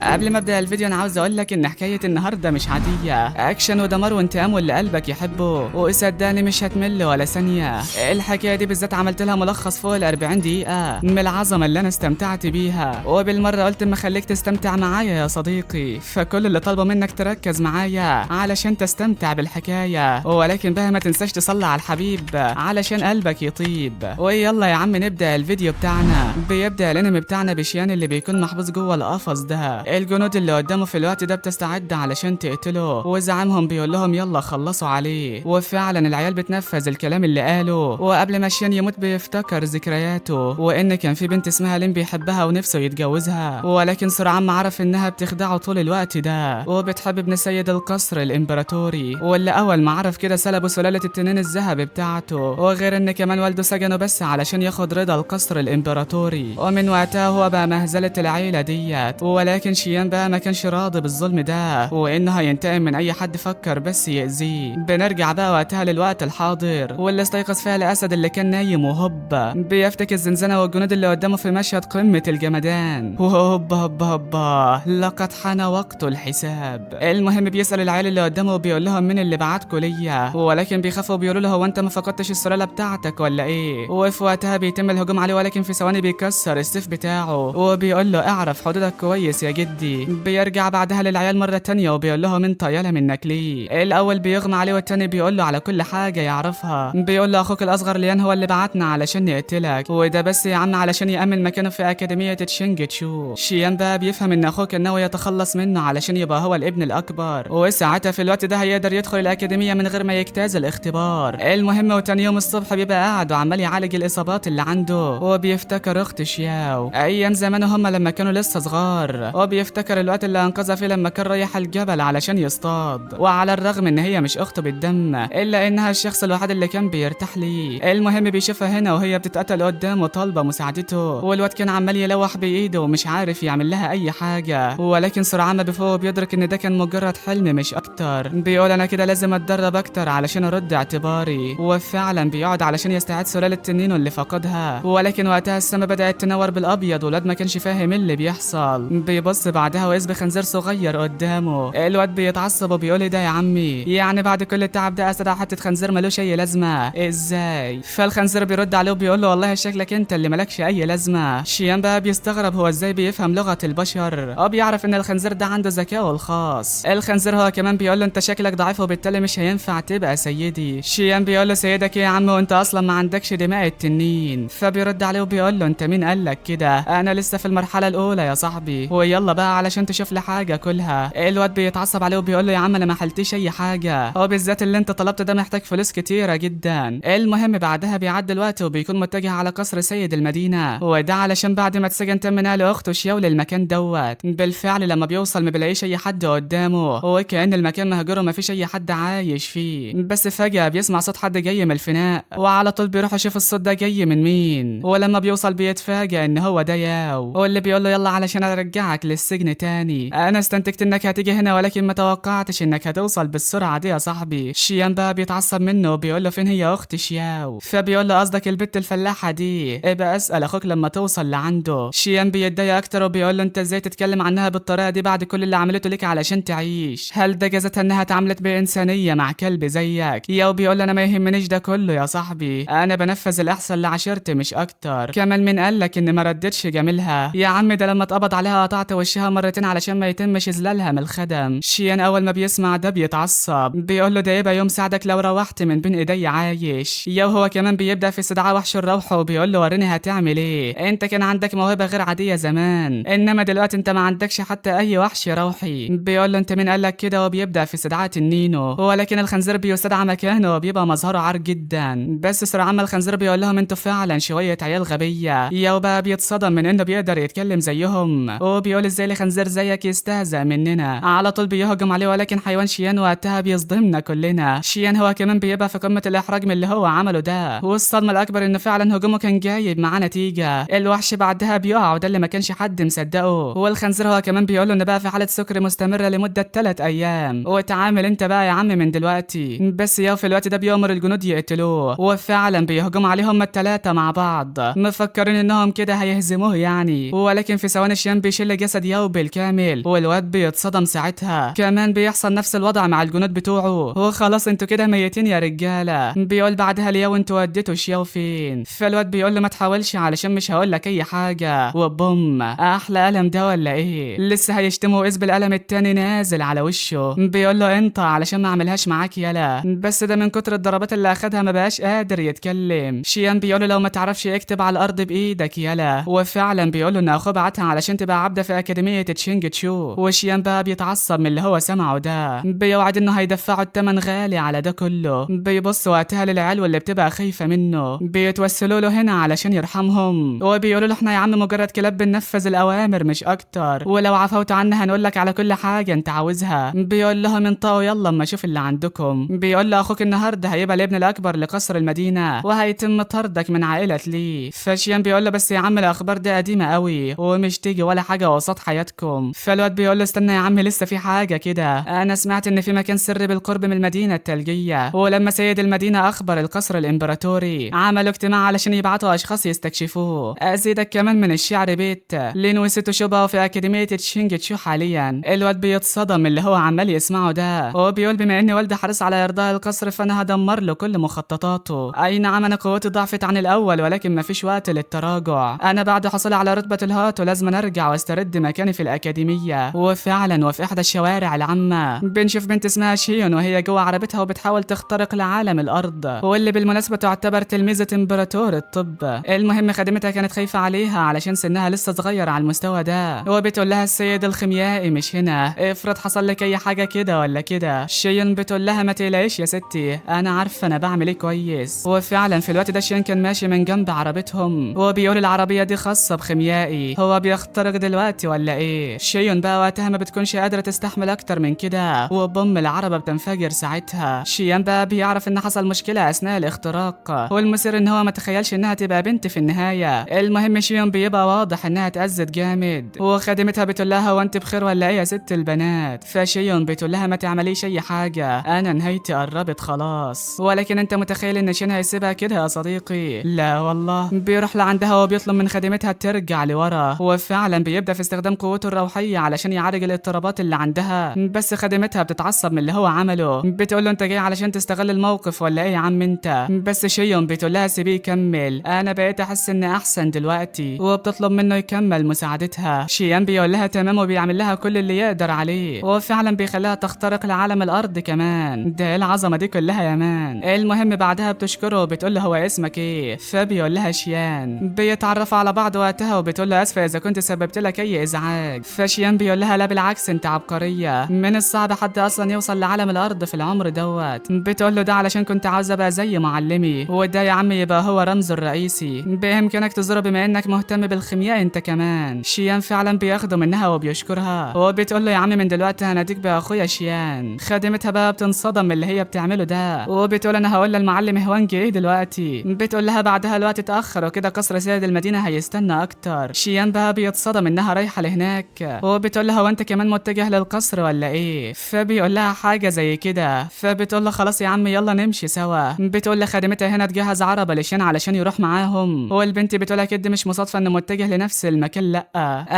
قبل ما ابدا الفيديو انا عاوز اقول لك ان حكايه النهارده مش عاديه، اكشن ودمار وانتقام واللي قلبك يحبه، وصدقني مش هتمل ولا ثانيه. الحكايه دي بالذات عملت لها ملخص فوق ال 40 دقيقه من العظمه اللي انا استمتعت بيها، وبالمره قلت اما اخليك تستمتع معايا يا صديقي، فكل اللي طالبه منك تركز معايا علشان تستمتع بالحكايه، ولكن بقى ما تنساش تصلي على الحبيب علشان قلبك يطيب. ويلا يا عم نبدا الفيديو بتاعنا. بيبدا الانمي بتاعنا بشيان اللي بيكون محبوس جوه القفص ده. الجنود اللي قدامه في الوقت ده بتستعد علشان تقتله، وزعيمهم بيقول لهم يلا خلصوا عليه، وفعلا العيال بتنفذ الكلام اللي قاله. وقبل ما شيان يموت بيفتكر ذكرياته، وان كان في بنت اسمها لين بيحبها ونفسه يتجوزها، ولكن سرعان ما عرف انها بتخدعه طول الوقت ده، وبتحب ابن سيد القصر الامبراطوري، واللي اول ما عرف كده سلبوا سلالة التنين الذهبي بتاعته، وغير ان كمان والده سجنه بس علشان ياخد رضا القصر الامبراطوري. ومن وقتها هو بقى مهزلة العيلة ديت، ولكن شيان بقى ما كانش راضي بالظلم ده، وانه هينتقم من اي حد فكر بس يأذيه. بنرجع بقى وقتها للوقت الحاضر، واللي استيقظ فيها الاسد اللي كان نايم، وهوب بيفتك الزنزانة والجنود اللي قدامه في مشهد قمة الجمدان، وهوب هوب هوبا لقد حان وقت الحساب. المهم بيسأل العيال اللي قدامه وبيقول لهم مين اللي بعتكوا ليا، ولكن بيخافوا وبيقولوا له هو انت ما فقدتش السلالة بتاعتك ولا ايه؟ وفي وقتها بيتم الهجوم عليه، ولكن في ثواني بيكسر السيف بتاعه وبيقول له اعرف حدودك كويس يا جدي. بيرجع بعدها للعيال مرة تانية وبيقول لهم انت يالا منك ليه؟ الاول بيغمى عليه والتاني بيقول له على كل حاجة يعرفها. بيقول له اخوك الاصغر ليان هو اللي بعتنا علشان نقتلك، وده بس يا عم علشان يأمن مكانه في اكاديمية تشينج تشو. شيان بقى بيفهم ان اخوه كان ناوي يتخلص منه علشان يبقى هو الابن الاكبر، وساعتها في الوقت ده هيقدر يدخل الاكاديمية من غير ما يجتاز الاختبار. المهم وتاني يوم الصبح بيبقى قاعد وعمال يعالج الاصابات اللي عنده، وبيفتكر اخت شياو ايام زمان هما لما كانوا لسه صغار، وبيفتكر الوقت اللي انقذها فيه لما كان رايح الجبل علشان يصطاد، وعلى الرغم ان هي مش اخته بالدم الا انها الشخص الوحيد اللي كان بيرتاح ليه. المهم بيشوفها هنا وهي بتتقتل قدامه طالبه مساعدته، والواد كان عمال يلوح بايده ومش عارف يعمل لها اي حاجه، ولكن سرعان ما بيفوق بيدرك ان ده كان مجرد حلم مش اكتر. بيقول انا كده لازم اتدرب اكتر علشان ارد اعتباري، وفعلا بيقعد علشان يستعيد سلالة تنينو اللي فقدها، ولكن وقتها السما بدأت تنور بالابيض والواد ما كانش فاهم اللي بيحصل. بيبص بعدها ويسبي خنزير صغير قدامه. الواد بيتعصب وبيقول ايه ده يا عمي؟ يعني بعد كل التعب ده اسد حته خنزير ملوش اي لازمه ازاي؟ فالخنزير بيرد عليه وبيقول له والله شكلك انت اللي مالكش اي لازمه. شيان بقى بيستغرب هو ازاي بيفهم لغه البشر، او بيعرف ان الخنزير ده عنده ذكاءه الخاص. الخنزير هو كمان بيقول له انت شكلك ضعيف وبالتالي مش هينفع تبقى سيدي. شيان بيقول له سيدك ايه يا عم وانت اصلا ما عندكش دماء التنين؟ فبيرد عليه وبيقول له انت مين قالك كده؟ انا لسه في المرحله الاولى يا صاحبي، ويلا بقى علشان تشوف لي حاجه كلها. الواد بيتعصب عليه وبيقول له يا عم انا ما حلتش اي حاجه، هو بالذات اللي انت طلبته ده محتاج فلوس كتيره جدا. المهم بعدها بيعدي الوقت وبيكون متجه على قصر سيد المدينه، وده علشان بعد ما اتسجن تم نقل اخته شياو للمكان دوت. بالفعل لما بيوصل ما بيلاقيش اي حد قدامه، وكأن المكان مهجور وما فيش اي حد عايش فيه. بس فجاه بيسمع صوت حد جاي من الفناء، وعلى طول بيروح يشوف الصوت ده جاي من مين، ولما بيوصل بيتفاجئ ان هو ده ياو، واللي بيقول له يلا علشان ارجعك للسجن تاني. انا استنتجت انك هتيجي هنا ولكن ما توقعتش انك هتوصل بالسرعه دي يا صاحبي. شيان بقى بيتعصب منه وبيقول له فين هي اخت شياو؟ فبيقول له قصدك البت الفلاحه دي، ابقى اسال اخوك لما توصل لعنده. شيان بيتضايق اكتر وبيقول له انت ازاي تتكلم عنها بالطريقه دي بعد كل اللي عملته لك علشان تعيش؟ هل ده جازتها انها اتعاملت بانسانيه مع كلب زيك؟ ياو بيقول له انا ما يهمنيش ده كله يا صاحبي، انا بنفذ الاحسن لعشيرتي مش اكتر. كمان من قالك ان ما ردتش جميلها يا عم؟ ده لما اتقبض عليها قطعت وشها مرتين علشان ما يتمش اذلالها من الخدم. شيان اول ما بيسمع ده بيتعصب، بيقول له ده يبقى يوم ساعدك لو روحت من بين ايدي عايش. ياو هو كمان بيبدا في استدعاء وحش الروح وبيقول له وريني هتعمل ايه؟ انت كان عندك موهبه غير عاديه زمان، انما دلوقتي انت ما عندكش حتى اي وحش روحي. بيقول له انت مين قالك كده؟ وبيبدا في استدعاء النينو، ولكن الخنزير بيستدعى مكانه وبيبقى مظهره عار جدا. بس سرعان ما الخنزير بيقول لهم انتوا فعلا شويه عيال غبيه. ياو بقى بيتصدم من انه بيقدر يتكلم زيهم، وبيقول ازاي لخنزير زيك يستهزأ مننا؟ على طول بيهجم عليه، ولكن حيوان شيان وقتها بيصدمنا كلنا. شيان هو كمان بيبقى في قمه الاحراج من اللي هو عمله ده، والصدمه الاكبر ان فعلا هجومه كان جايب معاه نتيجه. الوحش بعدها بيقع وده اللي ما كانش حد مصدقه، والخنزير هو كمان بيقول له ان بقى في حاله سكر مستمره لمده 3 ايام، وتعامل انت بقى يا عم من دلوقتي. بس ياو في الوقت ده بيأمر الجنود يقتلوه، وفعلا بيهجموا عليه هما الثلاثه مع بعض مفكرين انهم كده هيهزموه يعني، ولكن في ثواني شيان بيشيل جسد ياو بالكامل، والواد بيتصدم ساعتها. كمان بيحصل نفس الوضع مع الجنود بتوعه، وخلاص انتوا كده ميتين يا رجاله. بيقول بعدها لياو انتوا وديتوا شياو فين؟ فالواد بيقول له ما تحاولش علشان مش هقول لك اي حاجه. وبوم، احلى قلم ده ولا ايه؟ لسه هيشتمه وإذ بالقلم التاني نازل على وشه. بيقول له انت علشان ما اعملهاش معاك يلا، بس ده من كتر الضربات اللي اخدها ما بقاش قادر يتكلم. شيان بيقول له لو ما تعرفش اكتب على الارض بايدك يلا. وفعلا بيقول له ان اخوه بعتها علشان تبقى عبده في اكاديميه تشينج تشو. وشيان بقى بيتعصب من اللي هو سمعه ده، بيوعد انه هيدفعوا الثمن غالي على ده كله. بيبص وقتها للعيال واللي بتبقى خايفه منه، بيتوسلوا له هنا علشان يرحمهم، وبيقولوا له احنا يا عم مجرد كلاب بننفذ الاوامر مش اكتر، ولو عفوت عنا هنقول لك على كل حاجه انت عاوزها. بيقول لهم انطقوا يلا اما اشوف اللي عندكم. بيقول له اخوك النهارده هيبقى الابن الاكبر لقصر المدينه، وهيتم طردك من عائله لي. فشيان بيقول له بس يا عم الاخبار دي قديمه قوي ومش تيجي ولا حاجه وسط حياتكم. فالواد بيقول له استنى يا عم لسه في حاجه كده، انا سمعت ان في مكان سري بالقرب من المدينه الثلجيه، ولما سيد المدينه اخبر القصر الامبراطوري عملوا اجتماع علشان يبعتوا اشخاص يستكشفوه. ازيدك كمان من الشعر بيت لين وستو شوبا في اكاديميه تشينج تشو حاليا. الواد بيتصدم اللي هو عمال يسمعه ده، وبيقول بما اني والدي حريص على ارضاء القصر فانا هدمر له كل مخططاته. اي نعم انا قوتي ضعفت عن الاول ولكن مفيش وقت للتراجع، انا بعد حصولي على رتبه الهات ولازم ارجع واسترد مكاني في الاكاديميه. وفعلا وفي احدى الشوارع العامه بنشوف بنت اسمها شيون وهي جوه عربتها وبتحاول تخترق لعالم الارض، واللي بالمناسبه تعتبر تلميذه امبراطور الطب. المهم خادمتها كانت خايفه عليها علشان سنها لسه صغير على المستوى ده، وبتقول لها السيد الخيميائي مش هنا، افرض حصل لك اي حاجه كده ولا كده. شيون بتقول لها ما تقلقيش يا ستي انا عارفه انا بعمل ايه كويس. وفعلا في الوقت ده شيون كان ماشي من جنب عربتهم، وبيقول العربيه دي خاصه بخيميائي، هو بيخترق دلوقتي ولا ايه؟ شيون بقى وقتها ما بتكونش قادره تستحمل اكتر من كده، وبوم العربه بتنفجر ساعتها. شيون بقى بيعرف ان حصل مشكله اثناء الاختراق، والمثير ان هو ما تخيلش انها تبقى بنت في النهايه. المهم شيون بيبقى واضح انها اتأذت جامد، وخادمتها بتقول لها هو انت بخير ولا ايه يا ست البنات؟ فشيون بتقول لها ما تعمليش اي حاجه انا نهايتي قربت خلاص. ولكن انت متخيل ان شين هيسيبها كده يا صديقي؟ لا والله، بيروح لعندها وبيطلب من خادمتها ترجع لورا، وفعلا بيبدا في استخدام قوته الروحيه علشان يعالج الاضطرابات اللي عندها. بس خادمتها بتتعصب من اللي هو عمله، بتقول له انت جاي علشان تستغل الموقف ولا ايه يا عم انت؟ بس شيون بتقول لها سيبيه يكمل انا بقيت احس ان احسن دلوقتي، وبتطلب منه يكمل مساعدتها. شيان بيقول لها تمام وبيعمل لها كل اللي يقدر عليه، وفعلا بيخليها تخترق لعالم الارض كمان. ده العظمه دي كلها يا مان. المهم بعدها بتشكره وبتقول له هو اسمك ايه؟ فبيقول لها شيان. بيتعرفوا على بعض وقتها وبتقول له اسفه اذا كنت سببت لك اي ازعاج. فشيان بيقول لها لا بالعكس انت عبقريه، من الصعب حد اصلا يوصل لعالم الارض في العمر دوت. بتقول له ده علشان كنت عاوزه ابقى زي معلمي، وده يا عم يبقى هو رمزه الرئيسي، بامكانك تزوره بما انك مهتم بالخيمياء انت كمان. شيان فعلا بياخده منها وبيشكرها، وبتقول له يا عم من دلوقتي هناديك باخويا شيان. خادمتها بقى بتنصدم من اللي هي بتعمله ده، وبتقول انا هقول للمعلم هوانجي ايه دلوقتي. بتقول لها بعدها الوقت اتاخر وكده قصر سيد المدينه هيستنى اكتر. شيان بقى بيتصدم انها رايحه لهناك، وبتقول لها هو انت كمان متجه للقصر ولا ايه؟ فبيقول لها حاجه زي كده، فبتقول له خلاص يا عم يلا نمشي سوا. بتقول لخادمتها هنا تجهز عربه لشين علشان يروح معاهم، والبنت بتقول اكيد مش مصادفه انه متجه لنفس المكان، لا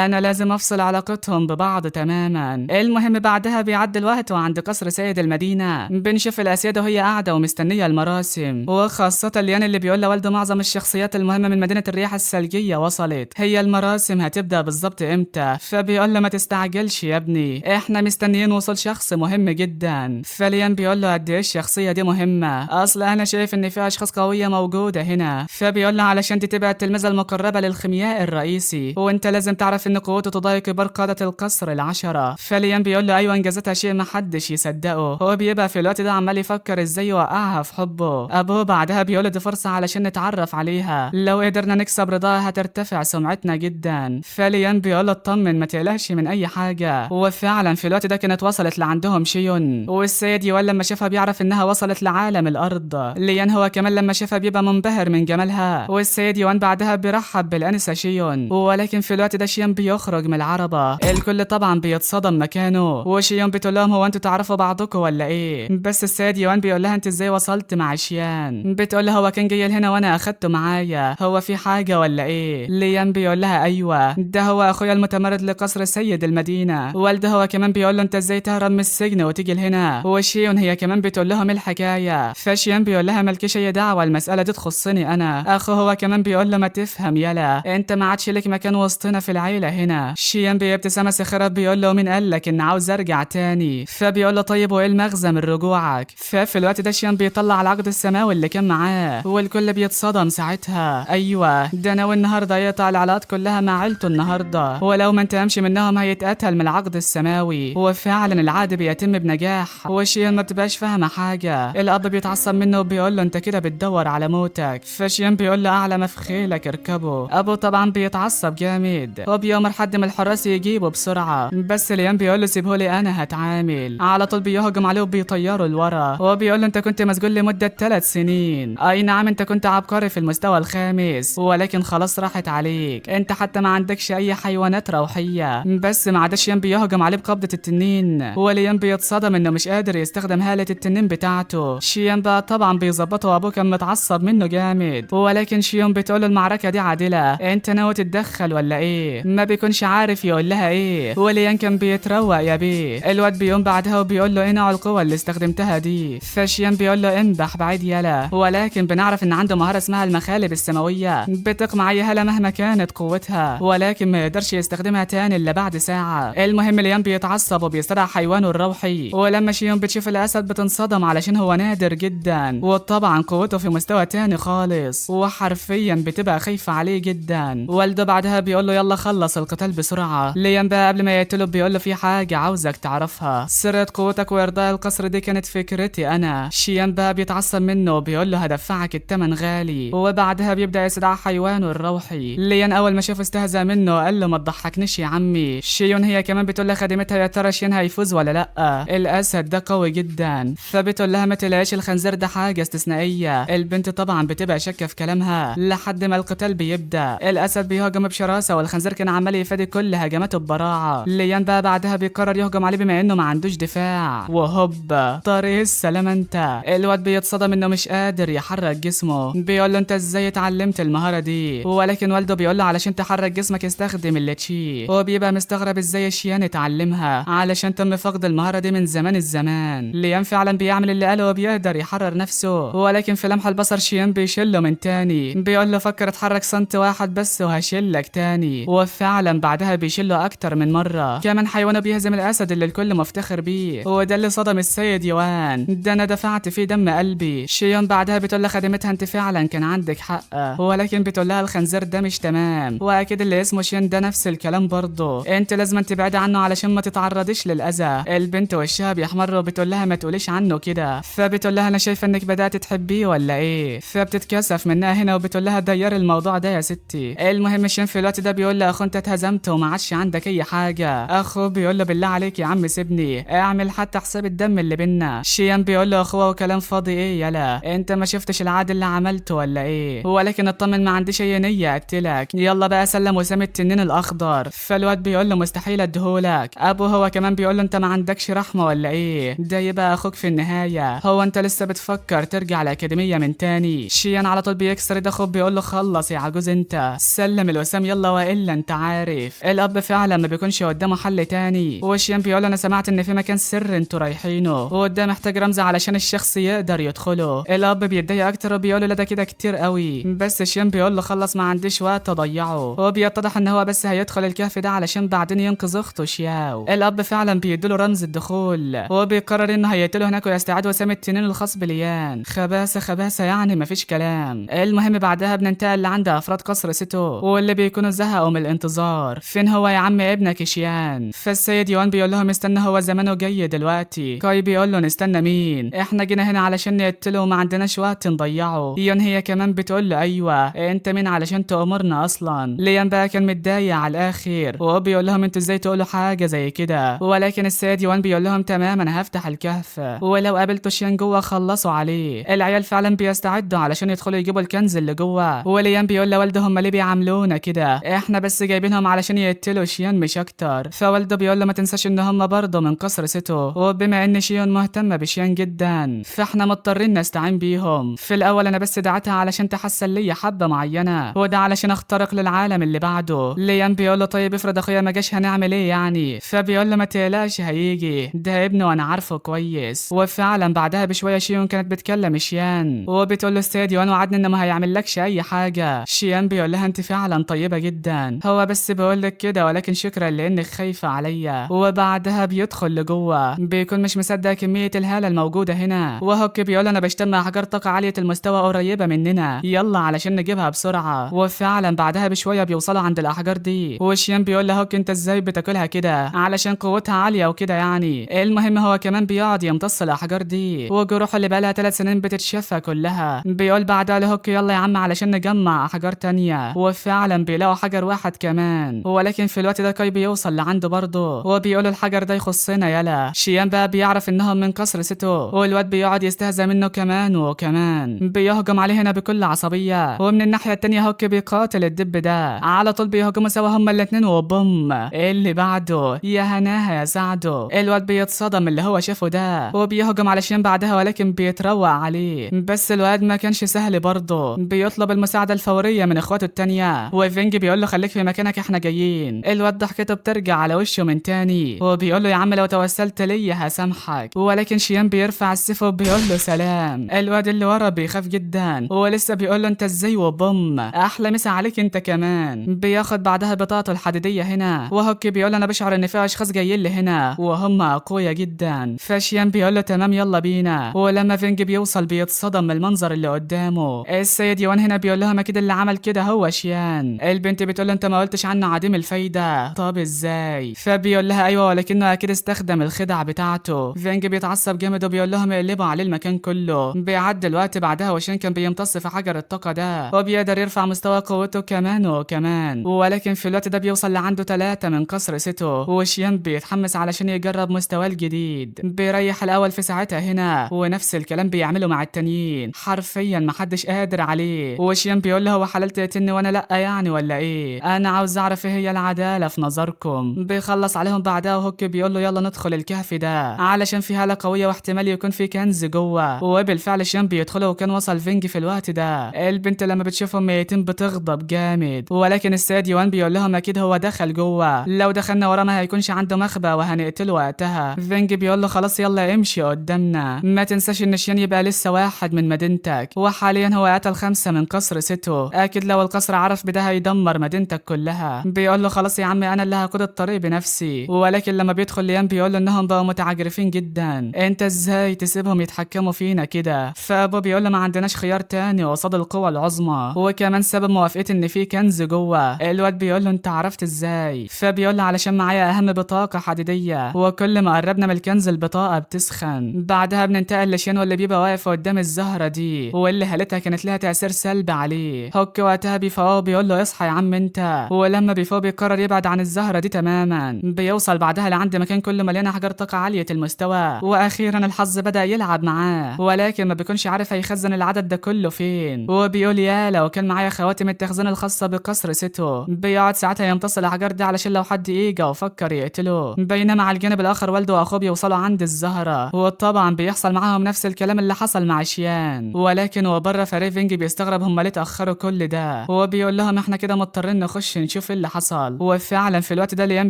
انا لازم افصل علاقتهم ببعض تماما. المهم بعدها بيعدي الوقت وعند قصر سيد المدينه بنشوف الاسيده وهي قاعده ومستنيه المراسم، وخاصه ليان اللي بيقول لوالده معظم الشخصيات المهمه من مدينه الرياح الثلجيه وصلت، هي المراسم هتبدا بالظبط امتى؟ فبيقول له ما تستعجلش يا ابني احنا مستنيين وصول شخص مهم جدا. فليان بيقول له قد ايه الشخصيه دي مهمه؟ اصل انا شايف ان في اشخاص قويه موجوده هنا. فبيقول له علشان دي تبقى التلميذه المقربه للخيمياء الرئيسي، وانت لازم تعرف ان قوته تضاهي كبار قاده القصر العشره. فليان بيقول له ايوه انجازتها شيء محدش يصدقه. هو بيبقى في الوقت ده عمال يفكر ازاي يوقعها في حبه. ابوه بعدها بيقول له دي فرصه علشان نتعرف عليها، لو قدرنا نكسب رضاها هترتفع سمعتنا جدا. فليان بيقول له اطمن ما تقلقش من اي حاجه. وفعلا في الوقت ده كانت وصلت لعندهم شيون، والسيد يوان لما شافها بيعرف انها وصلت لعالم الارض. ليان هو كمان لما شافها بيبقى منبهر من جمالها، والسيد يوان بعدها بيرحب بالانسه شيون. ولكن في الوقت ده شيون بيخرج من العربه، الكل طبعا بيتصدم مكانه، وشيون بتقول لهم هو انتوا تعرفوا بعضكم ولا ايه؟ بس السيد يوان بيقول لها انت ازاي وصلت مع شيان؟ بتقول له هو كان جاي هنا وانا اخدته معايا، هو في حاجه ولا ايه؟ ليان بيقول لها ايوه ده هو اخويا المتميز مرض لقصر سيد المدينة. والده هو كمان بيقول له انت ازاي تهرب من السجن وتيجي لهنا. وشيون هي كمان بتقول لهم الحكاية. فشيون بيقول لها مالكيش اي دعوة، المسألة دي تخصني انا. اخو هو كمان بيقول له ما تفهم يلا، انت ما عادش لك مكان وسطنا في العيلة هنا. شيون بابتسامة ساخرة بيقول له مين قال لك ان عاوز ارجع تاني؟ فبيقول له طيب وايه المغزى من رجوعك؟ ففي الوقت ده شيون بيطلع العقد السماوي اللي كان معاه، والكل بيتصدم ساعتها. ايوه ده ناوي النهارده يقطع العلاقات كلها مع عيلته النهارده، ولو ما انتهمش منهم هيتقتل من العقد السماوي. وفعلا العقد بيتم بنجاح، وشيون ما بتبقاش فاهمه حاجه. الاب بيتعصب منه وبيقول له انت كده بتدور على موتك. فشيون بيقول له اعلى ما في خيلك اركبه. ابو طبعا بيتعصب جامد وبيامر حد من الحراس يجيبه بسرعه، بس ليان بيقول له سيبهولي انا هتعامل. على طول بيهجم عليه وبيطيره لورا، وبيقول له انت كنت مسجون لمده 3 سنين. اي نعم انت كنت عبقري في المستوى الخامس، ولكن خلاص راحت عليك، انت حتى ما عندكش اي حيوانات روحيه. بس ما عادش يان بيهجم عليه بقبضه التنين، وليان بيتصدم انه مش قادر يستخدم هاله التنين بتاعته. شيان بقى طبعا بيظبطه وابوه كان متعصب منه جامد، ولكن شيون بتقول له المعركه دي عادله، انت ناوي تتدخل ولا ايه؟ ما بيكونش عارف يقول لها ايه، وليان كان بيتروق يا بيه. الواد بيقوم بعدها وبيقول له ايه نوع القوه اللي استخدمتها دي؟ فشيان بيقول له انبح بعيد يلا، ولكن بنعرف ان عنده مهاره اسمها المخالب السماويه بتقمع اي هاله مهما كانت قوتها، ولكن ما يقدرش يستخدمها تاني الا بعد ساعه. المهم ليان بيتعصب وبيستدعي حيوانه الروحي، ولما شيون بتشوف الاسد بتنصدم علشان هو نادر جدا، وطبعا قوته في مستوى تاني خالص، وحرفيا بتبقى خايفه عليه جدا. والده بعدها بيقول له يلا خلص القتال بسرعه. ليان بقى قبل ما يقتله بيقول له في حاجه عاوزك تعرفها، سرقه قوتك وارضاء القصر دي كانت فكرتي انا. شيان بقى بيتعصب منه وبيقول له هدفعك الثمن غالي، وبعدها بيبدا يستدعي حيوانه الروحي. ليان اول ما شاف استهزأ منه قال له ما تضحكنيش يا عمي. شيون هي كمان بتقول لها خدمتها يا ترى شين هيفوز ولا لا؟ الاسد ده قوي جدا. فبتقول لها ما تلاقيش الخنزير ده حاجه استثنائيه. البنت طبعا بتبقى شاكه في كلامها لحد ما القتال بيبدا. الاسد بيهاجم بشراسه والخنزير كان عمال يفادي كل هجماته ببراعه. ليان بقى بعدها بيقرر يهجم عليه بما انه ما عندوش دفاع، وهوب طريق السلام انت. الواد بيتصدم انه مش قادر يحرك جسمه، بيقول له انت ازاي اتعلمت المهاره دي؟ ولكن والده بيقول له علشان تحرك جسمك استخدم الليتشي. هو بيبقى مستغرب ازاي شيان اتعلمها علشان تم فقد المهاره دي من زمان الزمان. ليان فعلا بيعمل اللي قاله وبيقدر يحرر نفسه، ولكن في لمح البصر شيان بيشله من تاني، بيقول له فكر اتحرك سنت واحد بس وهشلك تاني. وفعلا بعدها بيشله اكتر من مره. كمان حيوانه بيهزم الاسد اللي الكل مفتخر بيه، وده اللي صدم السيد يوان، ده انا دفعت فيه دم قلبي. شيان بعدها بتقول لها خدمتها انت فعلا كان عندك حق، ولكن بتقول لها الخنزير ده مش تمام، واكيد اللي اسمه شيان ده نفس الكلام برضه، انت لازم تبعدي عنه علشان ما تتعرضيش للاذى. البنت وشها بيحمر وبتقول لها ما تقوليش عنه كده. فبتقول لها انا شايفه انك بدات تحبيه ولا ايه؟ فبتتكسف منها هنا وبتقول لها دير الموضوع ده يا ستي. المهم شيان في الوقت ده بيقول له اخو انت اتهزمت وما عادش عندك اي حاجه. اخو بيقول له بالله عليك يا عم سيبني اعمل حتى حساب الدم اللي بينا. شيان بيقول له اخوه وكلام فاضي ايه يلا، انت ما شفتش العاد اللي عملته ولا ايه؟ ولكن اطمن ما عنديش اي نيه اقتلك، يلا بقى سلم وسام التنين الاخضر. فالواد بيقول له مستحيل اديهولك. ابو هو كمان بيقول له انت ما عندكش رحمه ولا ايه؟ ده يبقى اخوك في النهايه، هو انت لسه بتفكر ترجع الاكاديميه من تاني؟ شيان على طول بيكسر ده اخوه بيقول له خلص يا عجوز انت سلم الوسام يلا، والا انت عارف الاب فعلا ما بيكونش قدامه حل تاني. وشيان بيقول له انا سمعت ان في مكان سر انتوا رايحينه، وده محتاج رمز علشان الشخص يقدر يدخله. الاب بيتضايق اكتر وبيقول له لا ده كده كتير قوي، بس شيان بيقول له خلص ما عنديش وقت اضيعه. هو بيتضح ان هو بس هيدخل الكهف ده علشان بعدين ينقذ اخته شياو. الاب فعلا بيديله رمز الدخول، هو بيقرر انه هيقتله هناك ويستعيد وسام التنين الخاص بليان. خباثه خباثه يعني مفيش كلام. المهم بعدها بننتقل لعند افراد قصر سيتو، واللي بيكونوا زهقوا من الانتظار. فين هو يا عم ابنك شيان؟ فالسيد يوان بيقول لهم استنى هو زمانه جاي دلوقتي. كاي بيقول له نستنى مين؟ احنا جينا هنا علشان نقتله وما عندناش وقت نضيعه. يون هي كمان بتقول له ايوه انت مين علشان تأمرنا اصلا؟ ليان بقى كان متضايق على الاخر، وهو بيقول لهم انتوا ازاي تقولوا حاجه زي كده؟ ولكن السيد يوان بيقول لهم تمام انا هفتح الكهف، ولو قابلتوا شيان جوه خلصوا عليه. العيال فعلا بيستعدوا علشان يدخلوا يجيبوا الكنز اللي جوه، وليان بيقول لوالده هم ليه بيعاملونا كده؟ احنا بس جايبينهم علشان يقتلوا شيان مش اكتر. فوالده بيقول له ما تنساش ان هم برضه من قصر سيتو، وبما ان شيان مهتمه بشيان جدا فاحنا مضطرين نستعين بيهم. في الاول انا بس دعتها علشان تحسن لي حبه معينه، وده علشان اخترق للعالم اللي بعده. ليان بيقول له طيب افرض اخويا ما جاش هنعمل ايه يعني؟ فبيقول له ما تقلقش هيجي، ده ابنه وانا عارفه كويس. وفعلا بعدها بشويه شيون كانت بتكلم شيان وبتقول له السيد يوان وعدني انه ما هيعملكش اي حاجه. شيان بيقول لها انت فعلا طيبه جدا، هو بس بقول لك كده ولكن شكرا لانك خايفه عليا. وبعدها بيدخل لجوه بيكون مش مصدق كميه الهاله الموجوده هنا، وهوك بيقول انا بشتم احجار طاقه عاليه المستوى قريبه مننا، يلا علشان نجيبها بسرعه. وفعلا بعدها بشويه بيوصلوا عند الاحجار دي، وشيان بيقول له هوك انت ازاي بتاكلها كده علشان قوتها عاليه وكده يعني. المهم هو كمان بيقعد يمتص الاحجار دي وجروحه اللي بقالها 3 سنين بتتشفى كلها. بيقول بعدها لهوك يلا يا عم علشان نجمع احجار تانية، وفعلا بيلاقوا حجر واحد كمان. ولكن في الوقت ده كاي بيوصل لعنده برضه وبيقول الحجر ده يخصنا يلا. شيان بقى بيعرف انهم من قصر ستو، والواد بيقعد يستهزأ منه كمان وكمان بيهجم عليه هنا بكل عصبيه. ومن الناحيه التانية هوك بيقاتل الدب ده على طول، بيهجموا سوا هما الاتنين وبوم. اللي بعده يا هناها يا سعده، الواد بيتصدم اللي هو شافه ده وبيهجم على شيان بعدها ولكن بيتروق عليه. بس الواد ما كانش سهل برضه، بيطلب المساعده الفوريه من اخواته التانية وفينج بيقول له خليك في مكانك احنا جايين. الواد ضحكته بترجع على وشه من تاني وبيقول له يا عم لو توسلت ليا هسامحك. ولكن شيان بيرفع السيف وبيقول له سلام. الواد اللي ورا بيخاف جدا ولسه بيقول له انت ازاي وبوم احلى مسا عليك انت كمان. بياخد بعدها بطاقته الحديديه هنا وهوك بيقول انا بشعر ان في اشخاص جايين لي هنا وهم اقوياء جدا. فشيان بيقول له تمام يلا بينا. ولما فينج بيوصل بيتصدم من المنظر اللي قدامه. السيد يوان هنا بيقول لهم اكيد اللي عمل كده هو شيان. البنت بتقول له انت ما قلتش عنه عديم الفايده، طب ازاي؟ فبيقول لها ايوه ولكنه اكيد استخدم الخدع بتاعته. فينج بيتعصب جامد وبيقول لهم يقلبوا عليه المكان كله. بيعدي الوقت بعدها وشين كان بيمتص في حجر الطاقه ده وبيقدر يرفع مستوى قوته كمان وكمان. ولكن في الوقت ده بيوصل لعنده 3 من قصر ستو وشيان بيتحمس علشان يجرب مستواه الجديد. بيريح الاول في ساعتها هنا ونفس الكلام بيعمله مع التانيين، حرفيا محدش قادر عليه. وشيان بيقول له هو حلال تقتلني وانا لا يعني ولا ايه؟ انا عاوز اعرف ايه هي العداله في نظركم. بيخلص عليهم بعدها وهوك بيقول له يلا ندخل الكهف ده علشان في هاله قويه واحتمال يكون في كنز جوه. وبالفعل شيان بيدخله وكان وصل فينج في الوقت ده. البنت لما بتشوفهم ميتين بتغضب جامد، ولكن السيد يوان بيقول لهم اكيد هو دخل جوه، لو دخلنا وراه ما هيكونش عنده مخبأ وهنقتله وقتها. فينج بيقول له خلاص يلا امشي قدامنا، ما تنساش ان شيان يبقى لسه واحد من مدينتك وحاليا هو قتل 5 من قصر ستو، اكيد لو القصر عرف بده هيدمر مدينتك كلها. بيقول له خلاص يا عمي انا اللي هاخد الطريق بنفسي. ولكن لما بيدخل ليان بيقول له انهم بقوا متعجرفين جدا، انت ازاي تسيبهم يتحكموا فينا كده؟ فابو بيقول له ما عندناش خيار تاني قصاد القوى العظمى، وكمان سبب موافقتي ان في كنز جوه. الواد بيقول له انت عرفت ازاي؟ فبيقول له علشان معايا اهم بطاقه حديديه، وكل ما قربنا من الكنز البطاقه بتسخن. بعدها بننتقل لشين واللي بيبقى واقف قدام الزهره دي واللي هالتها كانت لها تاثير سلبي عليه. هوك وقتها بيفوق بيقول له اصحى يا عم انت، ولما بيفوق بيقرر يبعد عن الزهره دي تماما. بيوصل بعدها لعند مكان كله مليان احجار طاقه عاليه المستوى، واخيرا الحظ بدا يلعب معاه ولكن ما بيكونش عارف هيخزن العدد ده كله فين. وبيقول يا لو كان معايا خواتم التخزين الخاصه بقصر ستو. بيقعد ساعتها يمتص الاحجار دي علشان لو حد اجى وفكر يقتله. بينما على الجانب الاخر والده واخوه بيوصلوا عند الزهره، وطبعا بيحصل معاهم نفس الكلام اللي حصل مع شيان. ولكن وبره فريفنج بيستغرب هم ليه اتاخروا كل ده، وبيقول لهم احنا كده مضطرين نخش نشوف ايه اللي حصل. وفعلا في الوقت ده ليان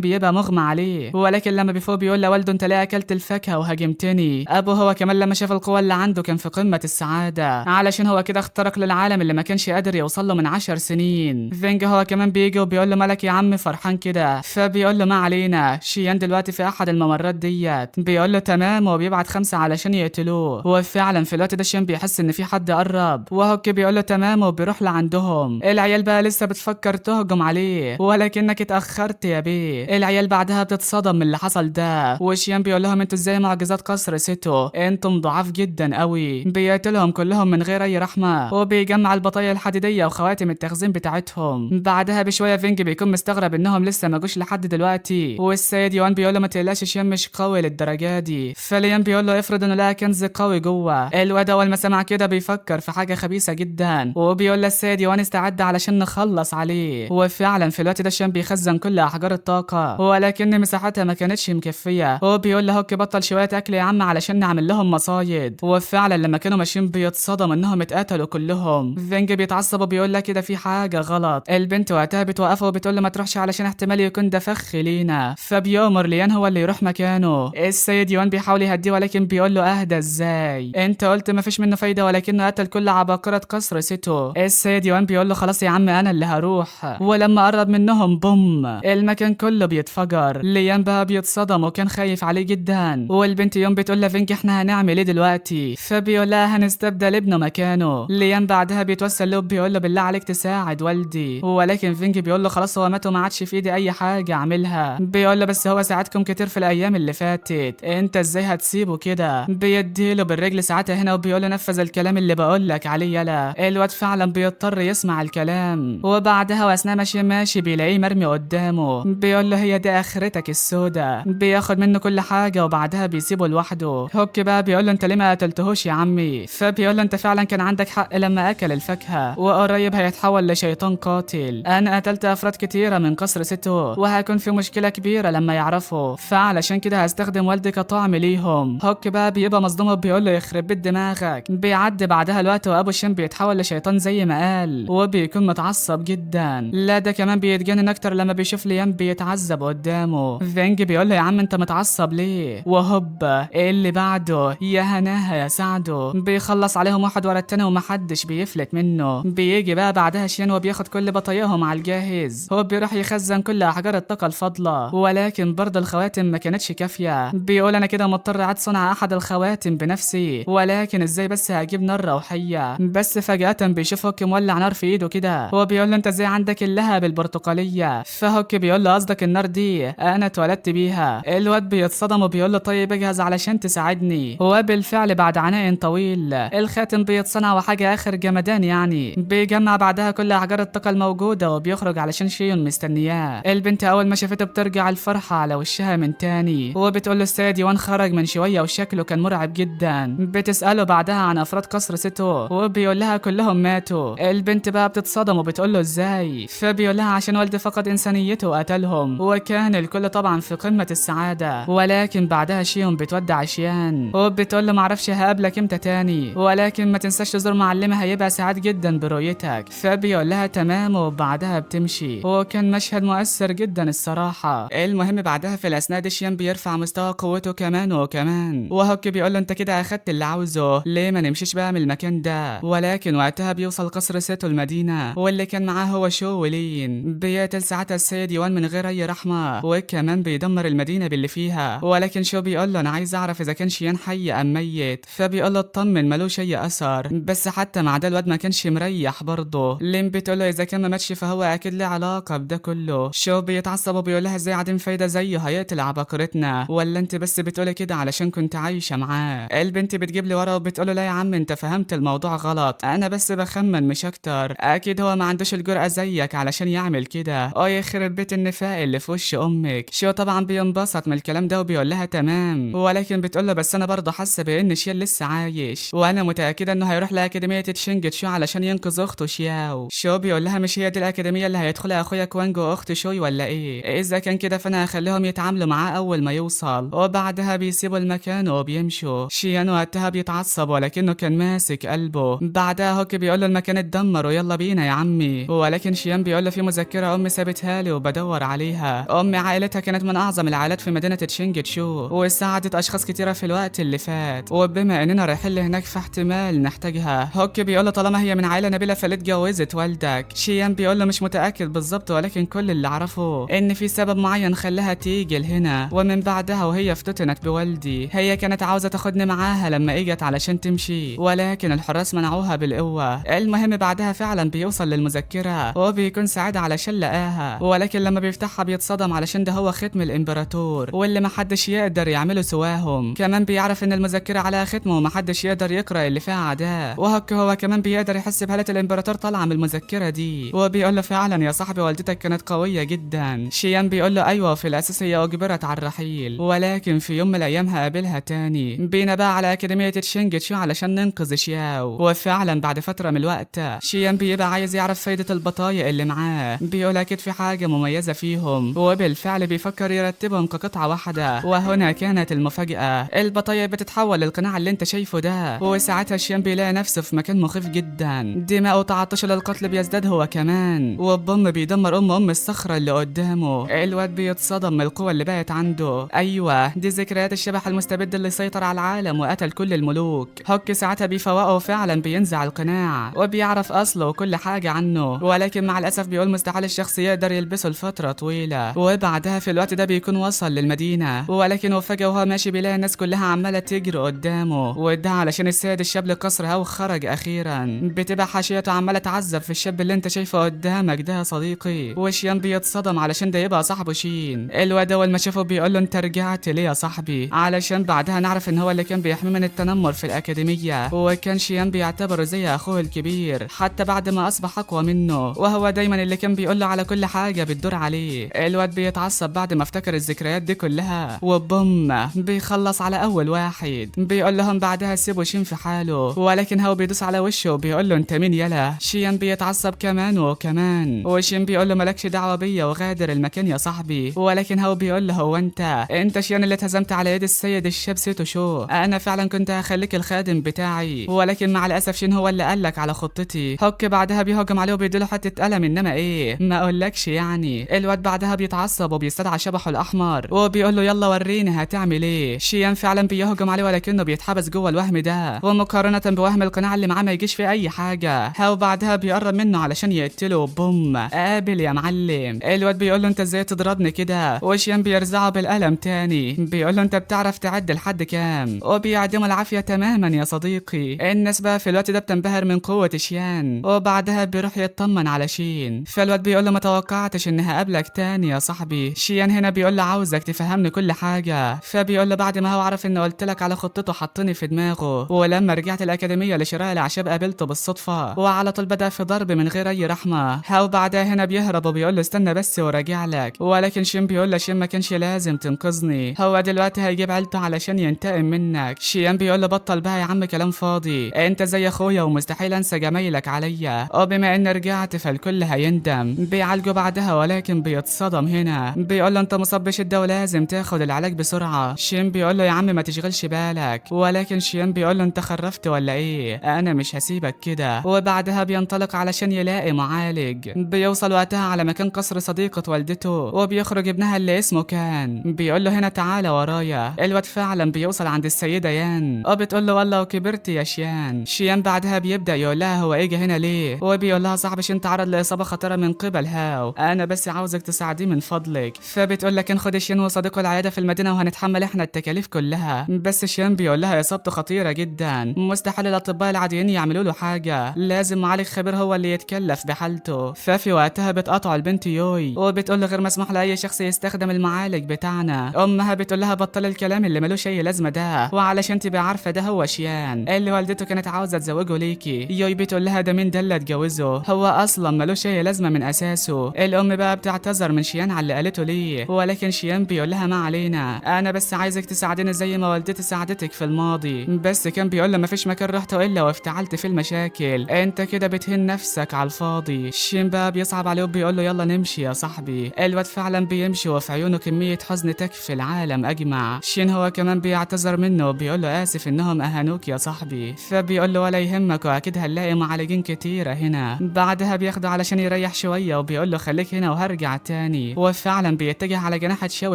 بيبقى مغمى عليه، ولكن لما بيفوق بيقول لوالده انت ليه اكلت الفاكهه وهاجمتني؟ ابوه هو كمان لما شاف القوه اللي عنده كان في قمه السعاده علشان هو كده اخترق للعالم اللي ما كانش قادر يوصل له من 10 سنين. فينج هو كمان بيجي وبيقول له مالك يا عم فرحان كده؟ فبيقول له ما علينا، شيان دلوقتي في احد الممرات ديت. بيقول له تمام وبيبعت 5 علشان يقتلوه. وفعلا في الوقت ده شيان بيحس ان في حد قرب، وهوك بيقول له تمام وبيروح لعندهم. العيال بقى لسه بتفكر تهجم عليه ولكنك اتاخرت يا بيه. العيال بعدها بتتصدم من اللي حصل ده، وشيان بيقول لهم انتوا ازاي معجزات قصر ستو؟ انتم ضعاف جدا قوي. بيقتلهم كلهم من غير اي رحمه وبيجمع البطايا الحديديه وخواتم التخزين بتاعتهم. بعدها بشويه فينج بيكون مستغرب انهم لسه ما جوش لحد دلوقتي، والسيد يوان بيقول له ما تقلقش شيان مش قوي للدرجه دي. فليان بيقول له افرض انه لقى كنز قوي جوه. الواد اول ما سمع كده بيفكر في حاجه خبيثه جدا، وبيقول للسيد يوان استعد علشان نخلص عليه. وفعلا في الوقت ده شيان بيخزن كل احجار الطاقه ولكن مساحتها ما كانتش مكفيه. وبيقول له هوك بطل شويه اكل يا عم علشان نعمل لهم مصايد. وفعلا لما كانوا ماشيين بيتصدم انهم اتقتلوا كلهم. فينج بيتعصب وبيقول لك كده في حاجه غلط. البنت وقتها بتوقفه وبتقول له ما تروحش علشان احتمال يكون ده فخ لينا. فبيأمر ليان هو اللي يروح مكانه. السيد يوان بيحاول يهديه ولكن بيقول له اهدى ازاي، انت قلت ما فيش منه فايده ولكنه قتل كل عباقرة قصر سيتو. السيد يوان بيقول له خلاص يا عم انا اللي هروح. ولما قرب منهم بوم المكان كله بيتفجر. ليان بقى بيتصدم وكان خايف عليه جدا. والبنت يوم بتقول له فينج احنا هنعمل ايه دلوقتي؟ فبيقول لها هنستبدل ابنه مكانه. ليان بعدها بيتوسل له بيقول له بالله عليك تساعد والدي. ولكن فينج بيقول له خلاص هو مات وما عادش في ايدي اي حاجه اعملها. بيقول له بس هو ساعدكم كتير في الايام اللي فاتت، انت ازاي هتسيبه كده؟ بيديله بالرجل ساعتها هنا وبيقول له نفذ الكلام اللي بقول لك عليه يلا. الواد فعلا بيضطر يسمع الكلام. وبعدها واثناء ماشي بيلاقيه مرمي قدامه. بيقول له هي دي اخرتك السودا. بياخد منه كل حاجه وبعدها بيسيبه لوحده. هوك بقى بيقول له انت ليه ما قتلتهوش يا عمي؟ فبيقول له انت فعلا كان عندك حق لما اكل الفاكهه، وقريب هيتحول لشيطان قاتل. انا قتلت افراد كتيره من قصر سيتو وهيكون في مشكله كبيره لما يعرفوا، فعلشان كده هستخدم والدي كطعم ليهم. هوك بقى بيبقى مصدوم وبيقول له يخرب بيت دماغك. بيعدي بعدها الوقت وابو شين بيتحول لشيطان زي ما قال وبيكون متعصب جدا. لا ده كمان بيتجنن اكتر لما بيشوف ليان بيتعذب قدامه. فينج بيقول له يا عم انت متعصب ليه؟ وهوب اللي بعده يا هناها يا سعده. بيخلص عليهم واحد ورا التاني ومحدش بيفلت منه. بيجي بقى بعدها شين وبياخد كل بطايقهم على الجاهز. هو بيروح يخزن كل احجار الطاقه الفاضله ولكن برضه الخواتم ما كانتش كافيه. بيقول انا كده مضطر اعاد صنع احد الخواتم بنفسي، ولكن ازاي بس هجيب نار روحيه؟ بس فجاه بيشوف هوك مولع نار في ايده كده. هو بيقول له انت ازاي عندك اللهب البرتقاليه؟ فهوك بيقول له قصدك النار دي انا اتولدت بيها. الواد بيتصدم وبيقول له طيب اجهز علشان تساعدني. هو بالفعل بعد عناء طويل الخاتم بيتصنع وحاجه اخر جمدان يعني. بيجمع بعدها كل احجار الطاقه الموجوده وبيخرج علشان شيون مستنياه. البنت اول ما شافته بترجع الفرحه على وشها من تاني وبتقول له السيد يوان خرج من شويه وشكله كان مرعب جدا. بتساله بعدها عن افراد قصر سيتو وبيقول لها كلهم ماتوا. البنت بقى بتتصدم وبتقول له ازاي؟ فبيقول لها عشان والدي فقد انسانيته وقتلهم. وكان الكل طبعا في قمه السعاده. ولكن بعدها شيون بتودع شيان وبتقول له معرفش هقابلك امتى تاني، ولكن ما تنساش تزور معلمه هيبقى سعيد جدا برؤيتك. فبيقول لها تمام وبعدها بتمشي. وكان مشهد مؤثر جدا الصراحه. المهم بعدها في الاثناء دي شيان بيرفع مستوى قوته كمان وكمان. وهوك بيقول له انت كده اخدت اللي عاوزه، ليه ما نمشيش بقى من المكان ده؟ ولكن وقتها بيوصل قصر سيتو المدينه واللي كان معاه هو شو ولين. بيقتل ساعتها السيد يوان من غير اي رحمه وكمان بيدمر المدينه باللي فيها. ولكن شو بيقول له انا عايز اعرف اذا كان شيان حي ام ميت. فبيقول له اطمن ملوش اي اثر. بس حتى مع ده الواد ما كانش مريح برضه. لين بتقول له اذا كان ما ماتش فهو اكيد له علاقه بده كله. شو بيتعصب وبيقول لها ازاي عدم فايده زيه هيقتل عباقرتنا، ولا انت بس بتقولي كده علشان كنت عايشه معاه؟ البنت بتجيب لي ورا وبتقول له لا يا عم انت فهمت الموضوع غلط، انا بس بخمن مش اكتر. اكيد هو ما عندوش الجرأه زيك علشان يعمل كده. يخرب بيت النفاق اللي في وش امك. شو طبعا بينبسط من الكلام ده وبيقول لها تمام، ولكن بتقول له بس انا برضه حاسه بان شيان لسه عايش وانا متاكده انه هيروح لاكاديميه تشينجتشو علشان ينقذ اخته شياو. شو بيقول لها مش هي دي الاكاديميه اللي هيدخلها اخويا كوانج واخت شوي ولا ايه؟ اذا كان كده فانا هخليهم يتعاملوا معاه اول ما يوصل. وبعدها بيسيبوا المكان وبيمشوا. شيان وقتها بيتعصب ولكنه كان ماسك قلبه. بعدها هوك بيقول له المكان اتدمر ويلا بينا يا عمي. ولكن شيان بيقول له في مذكره امي سابتها لي وبدور عليها. امي عائلتها كانت من اعظم العائلات في مدينه تشينجتشو وساعدت اشخاص كتيره في الوقت اللي فات، وبما اننا رايحين لهناك فاحتمال نحتاجها. هوك بيقول له طالما هي من عائله نبيله فليه اتجوزت والدك؟ شيان بيقول له مش متاكد بالظبط ولكن كل اللي اعرفه ان في سبب معين خلاها تيجي لهنا، ومن بعدها وهي افتتنت بوالدي. هي كانت عاوزه تاخدني معاها لما اجت علشان تمشي ولكن الحراس منعوها بالقوه. المهم بعدها فعلا بيوصل للمذكره وبيكون سعيد علشان لقاها، ولكن لما بيفتحها بيتصدم علشان ده هو ختم الامبراطور واللي محدش يقدر يعمله سواهم. كمان بيعرف ان المذكره عليها ختمه ومحدش يقدر يقرا اللي فيها عداء. وهك هو كمان بيقدر يحس بهاله الامبراطور طالعه من المذكره دي. وبيقول له فعلا يا صاحبي والدتك كانت قويه جدا. شيان بيقول له ايوه في الاساس هي اجبرت على الرحيل، ولكن في يوم من الايام هقابلها تاني. بينا بقى على اكاديميه تشينجتشو علشان ننقذ شياو. وفعلا بعد فتره من الوقت شيان بيبقى عايز يعرف فايده البطايق اللي معاه. بيقول اكيد في حاجه مميزه فيهم، وبالفعل بيفكر يرتبهم كقطعه واحده. وهنا كانت المفاجاه، البطايق بتتحول للقناع اللي انت شايفه ده. وساعتها شيان بيلاقي نفسه في مكان مخيف جدا، دماءه وتعطشه للقتل بيزداد هو كمان. وبوم بيدمر بيظهر أم الصخرة اللي قدامه. الواد بيتصدم من القوة اللي بقت عنده. أيوة دي ذكريات الشبح المستبد اللي سيطر على العالم وقتل كل الملوك. هوك ساعتها بيفوقه وفعلا بينزع القناع وبيعرف أصله وكل حاجة عنه، ولكن مع الأسف بيقول مستحيل الشخص يقدر يلبسه لفترة طويلة. وبعدها في الوقت ده بيكون وصل للمدينة، ولكن فجأة وهو ماشي بيلاقي الناس كلها عمالة تجري قدامه، وده علشان السيد الشاب لقصرها وخرج أخيرا. بتبقى حاشيته عمالة تعذب في الشاب اللي انت شايفه قدامك ده يا صديقي، وشيان بيتصدم علشان ده يبقى صاحبه شين. الواد اول ما شافه بيقول له انت رجعت ليه يا صاحبي، علشان بعدها نعرف ان هو اللي كان بيحميه من التنمر في الأكاديمية، وكان شيان بيعتبره زي اخوه الكبير حتى بعد ما اصبح اقوى منه، وهو دايما اللي كان بيقول له على كل حاجة بتدور عليه. الواد بيتعصب بعد ما افتكر الذكريات دي كلها، وبوم بيخلص على اول واحد. بيقول لهم بعدها سيبوا شين في حاله، ولكن هو بيدوس على وشه وبيقول له انت مين يلا. شيان بيتعصب كمان وكمان، وشين بيقول له مالكش دعوة بيا وغادر المكان يا صاحبي، ولكن هو بيقول له هو انت شيان اللي اتهزمت على يد السيد الشاب سيتو شو. انا فعلا كنت هخليك الخادم بتاعي، ولكن مع الاسف شين هو اللي قالك على خطتي. هوك بعدها بيهجم عليه وبيديله حتة قلم، انما ايه ما اقولكش يعني. الواد بعدها بيتعصب وبيستدعى شبحه الاحمر وبيقول له يلا وريني هتعمل ايه. شيان فعلا بيهجم عليه ولكنه بيتحبس جوه الوهم ده، ومقارنة بوهم القناع اللي معاه ما يجيش في اي حاجة. هاو بعدها بيقرب منه علشان يقتله. بوم قابل يا معلم. الواد بيقول له انت ازاي تضربني كده، وشيان بيرزعه بالقلم تاني. بيقول له انت بتعرف تعد لحد كام، وبيعدمه العافية تماما يا صديقي. الناس بقى في الوقت ده بتنبهر من قوة شيان، وبعدها بيروح يطمن على شين. فالواد بيقول له ما توقعتش اني هقابلك تاني يا صاحبي. شيان هنا بيقول له عاوزك تفهمني كل حاجة. فبيقول له بعد ما هو عرف اني قلت لك على خطته حطني في دماغه، ولما رجعت الأكاديمية لشراء الأعشاب قابلته بالصدفة، وعلى طول بدأ في ضرب من غير أي رحمة. هاو بعدها هنا بيهرب وبيقول له استنى بس وراجع لك، ولكن شين بيقول له شين ما كانش لازم تنقذني، هو دلوقتي هيجيب عيلته علشان ينتقم منك. شيان بيقول له بطل بقى يا عم كلام فاضي، انت زي اخويا ومستحيل انسى جمايلك عليا، وبما ان رجعت فالكل هيندم. بيعالجه بعدها ولكن بيتصدم هنا. بيقول له انت مصاب بشده ولازم تاخد العلاج بسرعه. شين بيقول له يا عم ما تشغلش بالك، ولكن شيان بيقول له انت خرفت ولا ايه، انا مش هسيبك كده. وبعدها بينطلق علشان يلاقي معالج. بيوصل وقتها على مكان قصر صديقة والدته، وبيخرج ابنها اللي اسمه كان. بيقول له هنا تعالى ورايا. الواد فعلا بيوصل عند السيدة يان، وبتقول له والله وكبرت يا شيان. شيان بعدها بيبدأ يقول لها هو اجى هنا ليه، وبيقول لها صاحبي شين تعرض لإصابة خطيرة من قبل هاو، انا بس عاوزك تساعديه من فضلك. فبتقول لك ناخد شيان وصديقه العيادة في المدينة وهنتحمل احنا التكاليف كلها. بس شيان بيقول لها اصابته خطيرة جدا، مستحيل الاطباء العاديين يعملوا له حاجة، لازم معالج خبير هو اللي يتكلف بحالته. ففي وقتها بتقطع البنت يوي وبتقول له غير مسموح لاي شخص يستخدم المعالج بتاعنا. امها بتقول لها بطل الكلام اللي ملوش اي لازمه ده، وعلشان تبقى عارفه ده هو شيان اللي والدته كانت عاوزه تزوجه ليكي. يوي بتقول لها ده مين ده اللي اتجوزه، هو اصلا ملوش اي لازمه من اساسه. الام بقى بتعتذر من شيان على اللي قالته ليه، ولكن شيان بيقول لها ما علينا، انا بس عايزك تساعديني زي ما والدتي ساعدتك في الماضي. بس كان بيقول له مفيش مكان رحته الا وافتعلت في المشاكل، انت كده بتهين نفسك على الفاضي. شين بقى بيصعب عليه وبيقول له يلا نمشي يا صاحبي. الواد فعلا بيمشي وفي عيونه كميه حزن تكفي العالم اجمع. شين هو كمان بيعتذر منه وبيقول له اسف انهم اهانوك يا صاحبي. فبيقول له ولا يهمك واكيد هنلاقي معالجين كتيره هنا. بعدها بياخده علشان يريح شويه وبيقول له خليك هنا وهرجع تاني. وفعلا بيتجه على جناح الشاو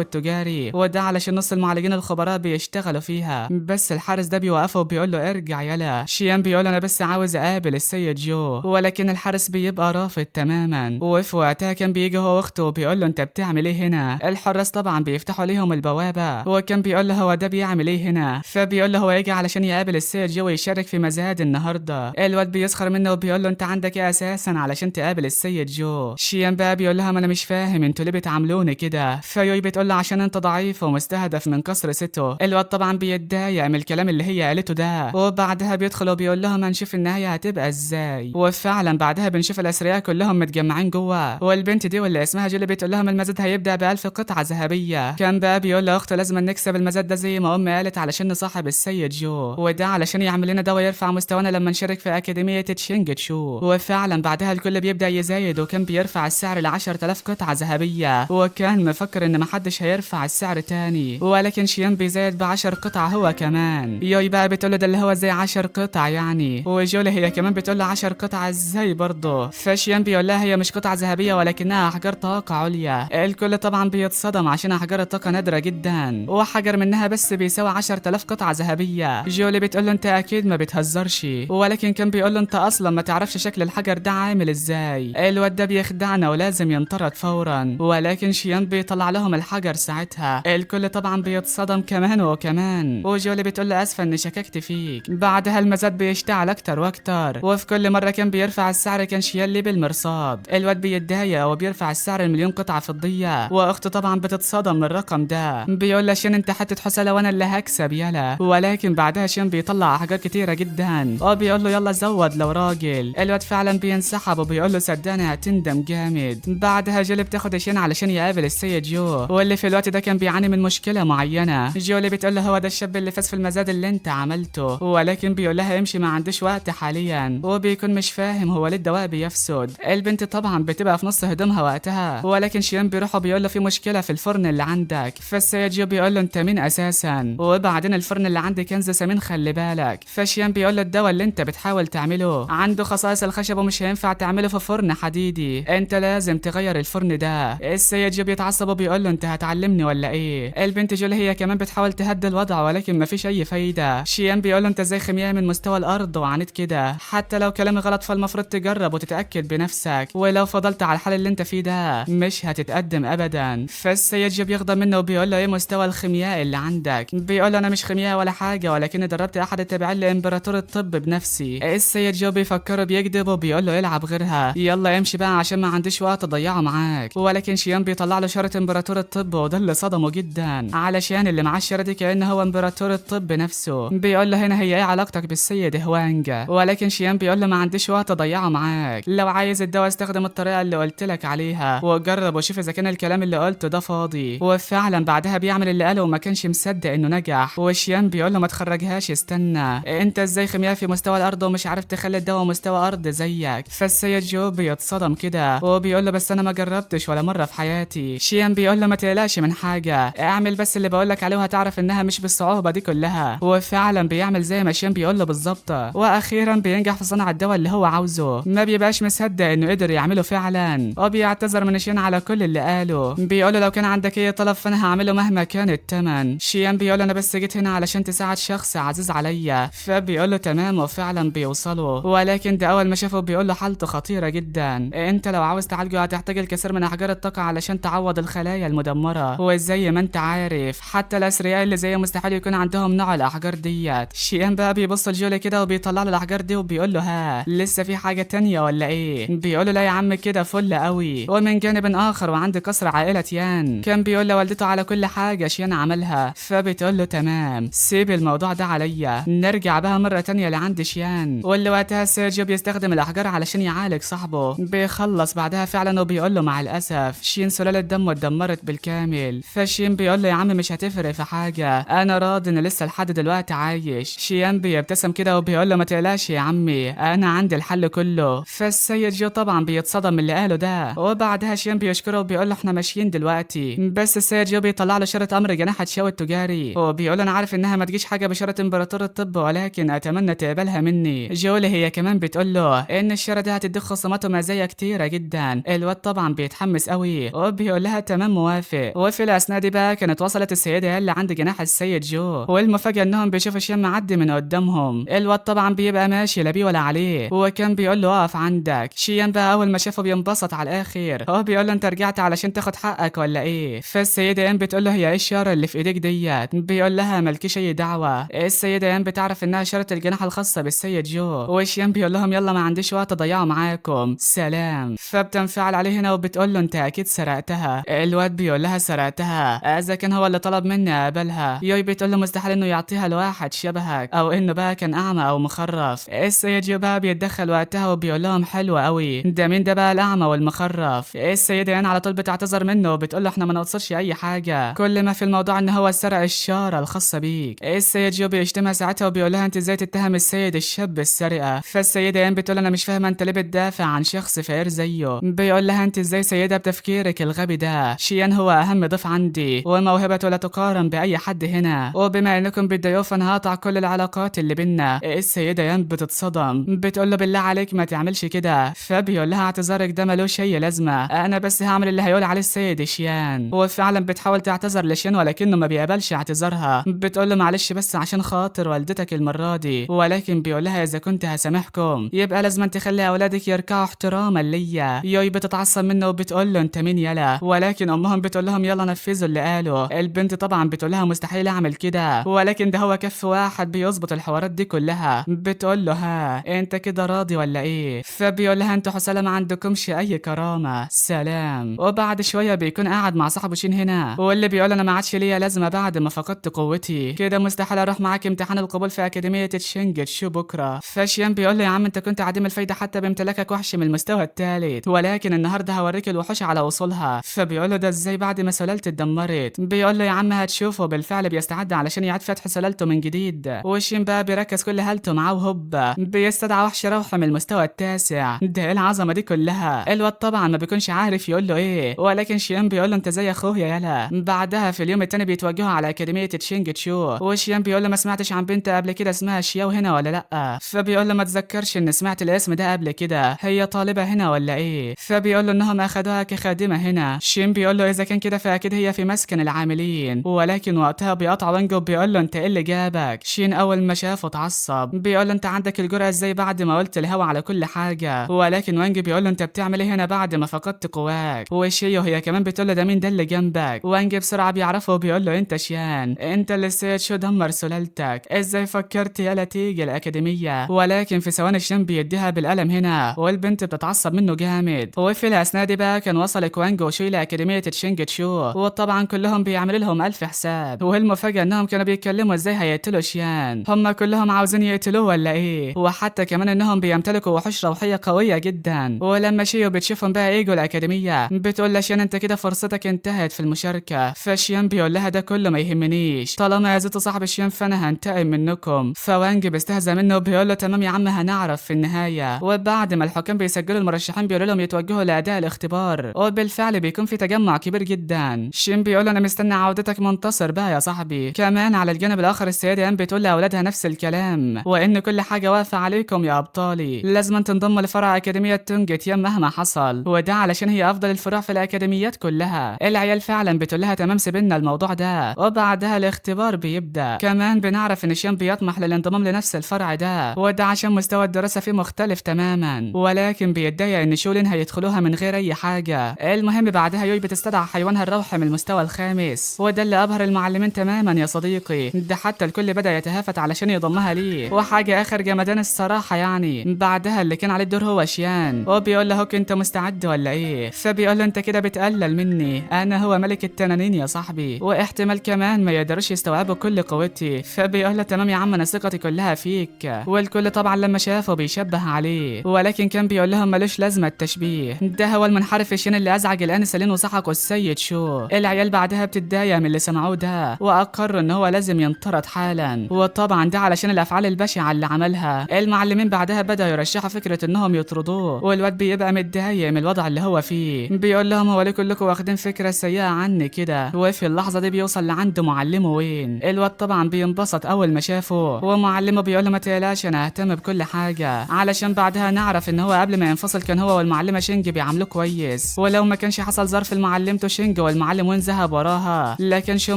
التجاري، وده علشان نص المعالجين الخبراء بيشتغلوا فيها. بس الحارس ده بيوقفه وبيقول له ارجع يلا. شيان بيقول انا بس عاوز اقابل السيد جو، ولكن الحارس بيبقى رافض تماما. وفي وقتها كان بيجي هو واخته وبيقول له انت بتعمل ايه هنا. الحراس طبعا بيفتحوا ليهم البوابه، وكان بيقول له هو ده بيعمل ايه هنا. فبيقول له هو يجي علشان يقابل السيد جو ويشارك في مزاد النهارده. الواد بيسخر منه وبيقول له انت عندك ايه اساسا علشان تقابل السيد جو. شيان بقى بيقول لها ما انا مش فاهم انتوا ليه بتعاملوني كده. فيوي بتقول له عشان انت ضعيف ومستهدف من قصر سيتو. الواد طبعا بيتضايق من الكلام اللي هي قالته ده، وبعدها بيدخل وبيقول لهم هنشوف النهايه هتبقى ازاي. وفعلا بعدها بنشوف الاثرياء كلهم متجمعين جوه، والبنت دي واللي اسمها جيلي بتقول لهم المزاد هيبدا ب1000 قطعه ذهبيه. كان بقى بيقول لاخته لازم نكسب المزاد ده زي ما امي قالت علشان نصاحب السيد جو، وده علشان يعمل لنا دواء يرفع مستوانا لما نشارك في اكاديميه تشينج تشو. وفعلا بعدها الكل بيبدا يزايد، وكان بيرفع السعر ل10,000 قطعه ذهبيه، وكان مفكر ان محدش هيرفع السعر تاني، ولكن شيان بيزايد ب10 قطع هو كمان. يوي بقى بتقول له ده اللي هو زي 10 قطع يعني، وجولي هي كمان بتقول له 10 قطع ازاي برضه. فشيان بيقول لها هي مش قطعه ذهبية ولكنها أحجار طاقة عليا. الكل طبعا بيتصدم عشان أحجار الطاقة نادرة جدا، وحجر منها بس بيساوي 10,000 قطعة ذهبية. جولي بتقول له انت اكيد ما بتهزرش، ولكن كان بيقول له انت اصلا ما تعرفش شكل الحجر ده عامل ازاي. الواد ده بيخدعنا ولازم ينطرد فورا، ولكن شيان بيطلع لهم الحجر ساعتها. الكل طبعا بيتصدم كمان وكمان، وجولي بتقول له اسفه اني شككت فيك. بعدها المزاد بيشتعل اكتر واكتر، وفي كل مره كان بيرفع السعر كان شيان ليه بالمرصاد. الواد بيتضايق وبيرفع السعر المليون قطعه فضيه، واخته طبعا بتتصدم من الرقم ده. بيقول له شين انت حته حسله وانا اللي هكسب يلا. ولكن بعدها شين بيطلع حاجات كتيره جدا، وبيقول له يلا زود لو راجل. الواد فعلا بينسحب وبيقول له صدقني هتندم جامد. بعدها جولي بتاخد شين علشان يقابل السيد جو، واللي في الوقت ده كان بيعاني من مشكله معينه. جولي بتقول له هو ده الشاب اللي فاز في المزاد اللي انت عملته، ولكن بيقول لها امشي ما عندوش وقت حاليا، وبيكون مش فاهم هو ليه الدواء بيفسد. البنت طبعا بتبقى في نص هدومها وقتها، ولكن شيان بيروح وبيقول له في مشكله في الفرن اللي عندك. فالسيد جو بيقول له انت مين اساسا، وبعدين الفرن اللي عندي كنز ثمين خلي بالك. فشيان بيقول له الدواء اللي انت بتحاول تعمله عنده خصائص الخشب ومش هينفع تعمله في فرن حديدي، انت لازم تغير الفرن ده. السيد جو بيتعصب وبيقول له انت هتعلمني ولا ايه. البنت جولي هي كمان بتحاول تهدي الوضع ولكن مفيش اي فايده. شيان بيقول له انت زي خيميائي من مستوى الارض وعانيت كده، حتى لو كلامي غلط فالمفروض تجرب وتتاكد بنفسك، ولو فضلت على الحال اللي انت فيه ده مش هتتقدم ابدا. فالسيد جو بيغضب منه وبيقول له ايه مستوى الخيمياء اللي عندك. بيقول له انا مش خيمياء ولا حاجه، ولكني دربت احد التابعين لامبراطور الطب بنفسي. السيد جو بيفكره بيكذب وبيقول له العب غيرها يلا امشي بقى عشان ما عنديش وقت اضيعه معاك. ولكن شيان بيطلع له شاره امبراطور الطب، وده اللي صدمه جدا علشان اللي معاه الشاره دي كانه هو امبراطور الطب نفسه. بيقول له هنا هي ايه علاقتك بالسيد هوانج، ولكن شيان بيقول له ما عنديش وقت اضيعه معاك، لو عايز الدواء استخدم الطريقه اللي قلت لك عليها وجرب وشوف اذا كان الكلام اللي قلته ده فاضي. وفعلا بعدها بيعمل اللي قاله وما كانش مصدق انه نجح. وشيان بيقول له ما تخرجهاش استنى، انت ازاي خيميائي في مستوى الارض ومش عارف تخلي الدواء مستوى ارض زيك. فالسيد جو بيتصدم كده وبيقول له بس انا ما جربتش ولا مره في حياتي. شيان بيقول له ما تقلقش من حاجه، اعمل بس اللي بقول لك عليه وهتعرف انها مش بالصعوبه دي كلها. وفعلا بيعمل زي ما شيان بيقول له بالظبط، واخيرا بينجح في صنع الدواء اللي هو عاوزه. ما بيبقاش مصدق انه قدر يعمله فعلا، وبيعتذر من شيان على كل اللي قاله. بيقول له لو كان عندك اي طلب فانا هعمله مهما كان الثمن. شيان بيقول له انا بس جيت هنا علشان تساعد شخص عزيز عليا. فبيقول له تمام، وفعلا بيوصلوا. ولكن ده اول ما شافه بيقول له حالته خطيره جدا، انت لو عاوز تعالجه هتحتاج الكثير من احجار الطاقه علشان تعوض الخلايا المدمره، وزي ما انت عارف حتى الاثرياء اللي زي مستحيل يكون عندهم نوع الاحجار ديت. شيان بقى بيبص لجولي كده وبيطلع له الاحجار دي وبيقول له ها لسه في حاجه تانية ولا ايه. بيقول له لا يا عم كده فل قوي. ومن جانب اخر وعند قصر عائله يان كان بيقول لوالدته على كل حاجه شيان عملها. فبتقول له تمام سيب الموضوع ده عليا، نرجع بقى مره تانية لعند شيان. واللي وقتها سيرجيو بيستخدم الاحجار علشان يعالج صاحبه. بيخلص بعدها فعلا وبيقول له مع الاسف شين سلاله دمه اتدمرت بالكامل. فشين بيقول له يا عم مش هتفرق في حاجه، انا راضي ان لسه لحد دلوقتي عايش. شيان بيبتسم كده وبيقول له ما تقلقش يا عمي انا عندي الحل كله. فالسيد جو طبعا بيتصدم من اللي قاله ده، وبعدها شين بيشكره وبيقول له احنا ماشيين دلوقتي. بس السيد جو بيطلع له شاره امر جناح تشاو التجاري، وبيقول انا عارف انها ما تجيش حاجه بشاره امبراطور الطب ولكن اتمنى تقبلها مني. جولي هي كمان بتقول له ان الشاره دي هتديك خصومات ومزايا كتيره جدا. الواد طبعا بيتحمس قوي وبيقول لها تمام موافق. وفي الاثناء دي بقى كانت وصلت السيده اللي عند جناح السيد جو، والمفاجاه انهم بيشوفوا شيان معدي من قدامهم. الواد طبعا بيبقى ماشي لا بيه ولا عليه، وكان بيقول له اقف عندك. شيان بقى اول ما شافه بينبسط على الاخر، هو بيقول له انت رجعت علشان تاخد حقك ولا ايه. فالسيده يان بتقول له هي ايه الشاره اللي في ايديك ديت. بيقول لها مالكيش اي دعوه. السيده يان بتعرف انها شاره الجناح الخاصه بالسيد جو، وشيان بيقول لهم يلا ما عنديش وقت اضيعه معاكم سلام. فبتنفعل عليه هنا وبتقول له انت اكيد سرقتها. الواد بيقول لها سرقتها اذا كان هو اللي طلب مني اقبلها. يوي بتقول له مستحيل انه يعطيها لواحد شبهك او انه بقى كان اعمى او مخرف. السيد جو بقى بيتدخل وقتها وبيقول لهم حلوه قوي، ده مين ده بقى الاعمى والمخرف. السيده يان على طول بتعتذر منه وبتقول له احنا ما نقصدش اي حاجه، كل ما في الموضوع ان هو سرق الشاره الخاصه بيك. السيد جو بيشتمها ساعتها وبيقول لها انت ازاي تتهم السيد الشاب السرقه. فالسيده يان بتقول انا مش فاهمه انت ليه بتدافع عن شخص فقير زيه. بيقول لها انت ازاي سيده بتفكيرك الغبي ده، شيان هو اهم ضيف عندي وموهبته لا تقارن باي حد هنا، وبما انكم بتضيفوا فانا هقطع كل العلاقات اللي بينا. السيده يان بتتصدم بتقول له بالله عليك ما تعملش كده. فبيقول لها اعتذارك ده ملوش اي لازمه، انا بس هعمل اللي هيقول عليه السيد شيان. وفعلا بتحاول تعتذر لشيان ولكنه ما بيقبلش اعتذارها، بتقول له معلش بس عشان خاطر والدتك المره دي، ولكن بيقول لها اذا كنت هسامحكم يبقى لازم تخلي اولادك يركعوا احتراما ليا. يوي بتتعصب منه وبتقول له انت مين يلا، ولكن امهم بتقول لهم يلا نفذوا اللي قاله. البنت طبعا بتقول لها مستحيل اعمل كده، ولكن ده هو كف واحد بيظبط الحوارات دي كلها. بتقول له ها انت كده راضي ولا ايه؟ فبيقول لها انتوا حسالة ما عندكمش اي كرامه، سلام. وبعد شويه بيكون قاعد مع صاحبه شين هنا، واللي بيقول انا ما عادش ليا لازمه بعد ما فقدت قوتي، كده مستحيل اروح معاك امتحان القبول في اكاديميه تشينجتشو بكره. فشيان بيقول له يا عم انت كنت عديم الفايده حتى بامتلاكك وحش من المستوى الثالث، ولكن النهارده هوريك الوحوش على وصولها. فبيقول له ده ازاي بعد ما سلالتي اتدمرت؟ بيقول له يا عم هتشوفه، بالفعل بيستعد علشان يعيد فتح سلالته من جديد. وشين بقى بيركز كل هالته معاه وهوب بيستدعى وحش روح من المستوى التاسع. ده ايه العظمه دي كلها؟ الواد طبعا ما بيكونش عارف يقول له ايه، ولكن شيان بيقول له انت زي اخويا يلا. بعدها في اليوم التاني بيتوجهوا على اكاديميه تشينجتشو، وشيان بيقول له ما سمعتش عن بنت قبل كده اسمها شياو هنا ولا لا؟ فبيقول له ما اتذكرش ان سمعت الاسم ده قبل كده، هي طالبه هنا ولا ايه؟ فبيقول له انهم اخدوها كخادمه هنا. شين بيقول له اذا كان كده فاكيد هي في مسكن العاملين، ولكن وقتها بيقطع وانجو وبيقول له انت ايه اللي جابك؟ شين اول ما شافه اتعصب، بيقول له انت عندك الجرأه ازاي بعد ما قلت الهوا على كل حاجه؟ ولكن وانج بيقول له انت بتعمل ايه هنا بعد ما فقدت قواك؟ وشيو هي كمان بتقول له ده مين ده اللي جنبك؟ وانج بسرعه بيعرفه وبيقول له انت شيان، انت اللي السيد شو دمر سلالتك، ازاي فكرت يلا تيجي الاكاديميه؟ ولكن في ثواني شيان بيديها بالقلم هنا، والبنت بتتعصب منه جامد. وفي الاثناء دي بقى كان وصل كوانج وشوي لاكاديميه تشينجتشو، وطبعا كلهم بيعملوا لهم الف حساب. والمفاجاه انهم كانوا بيتكلموا ازاي هيقتلوا شيان، هم كلهم عاوزين يقتلوه ولا ايه؟ وحتى كمان انهم بيمتلكوا وحوش روحيه قويه جدا. ولما شيو بتشوفهم بقى يجوا الاكاديميه بتقول لشيان انت كده فرصتك انتهت في المشاركه. فشيان بيقول لها ده كله ما يهمنيش، طالما يا زيتو صاحب شيان فانا هنتقم منكم. فوانج بيستهزأ منه وبيقول له تمام يا عم هنعرف في النهايه. وبعد ما الحكام بيسجلوا المرشحين بيقولوا لهم يتوجهوا لاداء الاختبار، وبالفعل بيكون في تجمع كبير جدا. شين بيقول له انا مستني عودتك منتصر بقى يا صاحبي. كمان على الجانب الاخر السيده ام بتقول لاولادها نفس الكلام، وان كل حاجه واقفه عليكم يا ابطالي، لازم تنضموا لفرع اكاديميه تونجت يام مهما حصل، وده علشان هي افضل الفروع في الاكاديميات كلها. العيال فعلا بتقول لها تمام سيبنا الموضوع ده. وبعدها الاختبار بيبدا. كمان بنعرف ان شين بيطمح للانضمام لنفس الفرع ده، وده عشان مستوى الدراسه فيه مختلف تماما، ولكن بيتضايق ان شولين هيدخلوها من غير اي حاجه. المهم بعدها يوي بتستدعى حيوانها الروحي من المستوى الخامس، وده اللي ابهر المعلمين تماما يا صديقي، ده حتى الكل بدا يتهافت علشان يضمها ليه، وحاجه اخر جمدان الصراحه يعني. بعدها اللي كان عليه الدور هو شيان، وبيقول له هوك انت مستعد ولا ايه؟ فبيقول له انت كده بتقلل مني، انا هو ملك التنانين يا صاحبي، واحتمال كمان ما يقدروش يستوعبوا كل قوتي. فبيقول له تمام يا عم انا ثقتي كلها فيك. والكل طبعا لما شافه بيشبه عليه، ولكن كان بيقول لهم ملوش لازمه التشبيه، ده هو المنحرف شين اللي ازعج الانسه لين وسحقوا السيد شو. العيال بعدها بتتضايق من اللي سمعوه ده، واقروا ان هو لازم ينطرد حالا، وطبعا ده علشان الافعال البشعه اللي عملها. المعلمين بعدها بدأوا يرشحوا فكره انهم يطردوه، والواد بيبقى متضايق من الوضع اللي هو فيه، بيقول لهم هو ليه كلكم واخدين فكره سيئه عني كده؟ وفي اللحظه دي بيوصل لعند معلمه وين. الواد طبعا بينبسط اول ما شافه، ومعلمه بيقول له ما تقلقش انا ههتم بكل حاجه، علشان بعدها نعرف ان هو قبل ما ينفصل كان هو والمعلمه شينج بيعاملوه كويس، ولو ما كانش حصل ظرف لمعلمته شينج والمعلم وين ذهب وراها، لكن شو